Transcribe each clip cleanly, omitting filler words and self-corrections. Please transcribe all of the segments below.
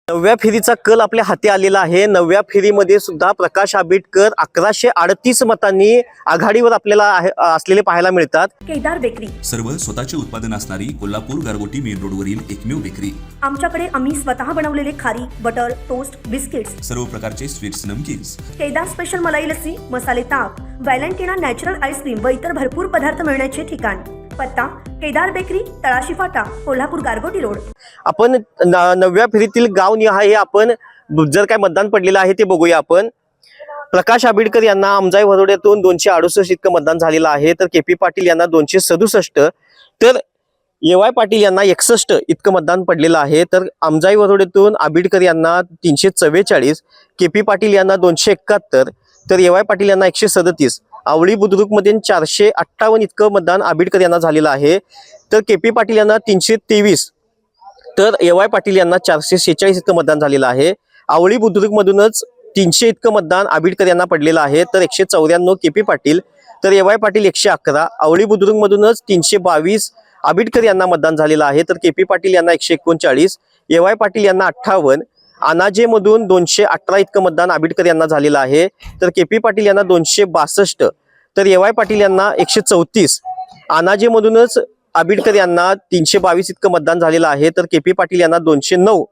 नवव्या फेरीचा कल आपल्या हाती आलेला आहे। नवव्या फेरीमध्ये सुद्धा प्रकाश आंबेडकर 1138 मतांनी आघाडीवर आपल्याला असलेले पाहायला मिळतात। केदार बेकरी सर्व स्वतःचे उत्पादन असणारी कोल्हापूर गारगोटी मेन रोडवरील एकमेव बेकरी। आमच्याकडे आम्ही स्वतः बनवलेले खारी, बटर, टोस्ट, बिस्किट्स, सर्व प्रकारचे स्वीट्स, नमकीन्स, केदार स्पेशल मलाई लस्सी, मसाले ताक, व्हॅलेंटिना नॅचरल आईस्क्रीम व इतर भरपूर पदार्थ मिळण्याचे ठिकाण। पत्ता केदार बेकरी, तळाशी फाटा, कोल्हापूर गारगोटी रोड। आपण नवव्या फेरीतील गाव निहाय आपण जर काय मतदान पडलेलं आहे ते बघूया। आपण प्रकाश आंबेडकर यांना आमजाई वरोड्यातून 268 इतकं मतदान झालेलं आहे, तर केपी पाटील यांना 267, तर एवाय पाटील यांना 61 इतकं मतदान पडलेलं आहे। तर आमजाई वरोड्यातून आंबेडकर यांना 344, केपी पाटील यांना 271, तर एवाय पाटील यांना 137, आवळी बुद्रुक मध्ये 458 इतकं मतदान आंबेडकर यांना झालेलं आहे। तर केपी पाटील यांना 323, तर एवाय पाटील यांना 446 इतकं मतदान झालेलं आहे। आवळी बुद्रुक मधूनच 300 इतकं मतदान आंबेडकर यांना पडलेलं आहे, तर 194 केपी पाटील, तर एवाय पाटील 111, आवळी बुद्रुक मधूनच 322 आंबेडकर यांना मतदान झालेलं आहे, तर केपी पाटील यांना 139, एवाय पाटील यांना 58, अनाजे मधून 218 इतकं मतदान आंबेडकर यांना झालेलं आहे, तर केपी पाटील यांना 262, तर एवाय पाटील यांना 134, अनाजे मधूनच आंबेडकर यांना 322 इतकं मतदान झालेलं आहे, तर केपी पाटील यांना 209,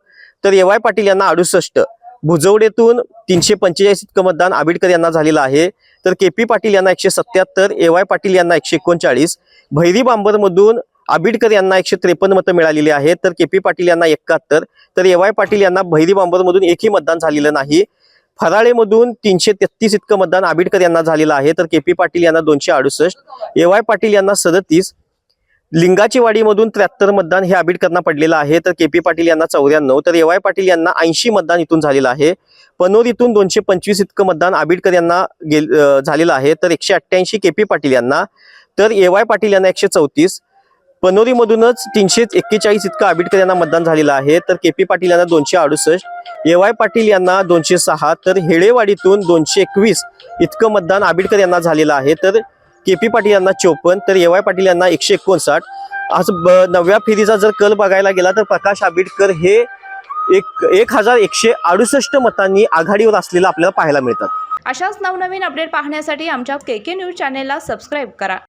तर एवाय पाटील यांना 68, भुजवडेतून 345 इतकं मतदान आंबेडकर यांना झालेलं आहे, तर केपी पाटील यांना 177, एवाय पाटील यांना 139, भैरी बांबर मधून आंबेडकर यांना 153 मतं मिळालेली आहेत, तर केपी पाटील यांना 71, तर एवाय पाटील यांना भैरी बांबर मधून एकही मतदान झालेलं नाही। फराळेमधून 333 इतकं मतदान आंबेडकर यांना झालेलं आहे, तर केपी पाटील यांना 268, एवाय पाटील यांना 37, लिंगाची वाडीमधून 73 मतदान हे आंबेडकरांना पडलेलं आहे, तर केपी पाटील यांना 94, तर एवाय पाटील यांना 80 मतदान इथून झालेलं आहे। पनोर इथून 225 इतकं मतदान आंबेडकर यांना झालेलं आहे, तर 188 केपी पाटील यांना, तर एवाय पाटील यांना 134, पनोरीमधूनच 341 इतकं आंबेडकर यांना मतदान झालेलं आहे, तर केपी पाटील यांना 268, एवाय पाटील यांना 206, तर हेळेवाडीतून 221 इतकं मतदान आंबेडकर यांना झालेलं आहे, तर केपी पाटील यांना 54, तर एवाय पाटील यांना 159। आज नवव्या फेरीचा जर कल बघायला गेला तर प्रकाश आंबेडकर हे 1168 मतांनी आघाडीवर असलेलं आपल्याला पाहायला मिळतात। अशाच नवनवीन अपडेट पाहण्यासाठी आमच्या KK न्यूज चॅनेलला सबस्क्राईब करा।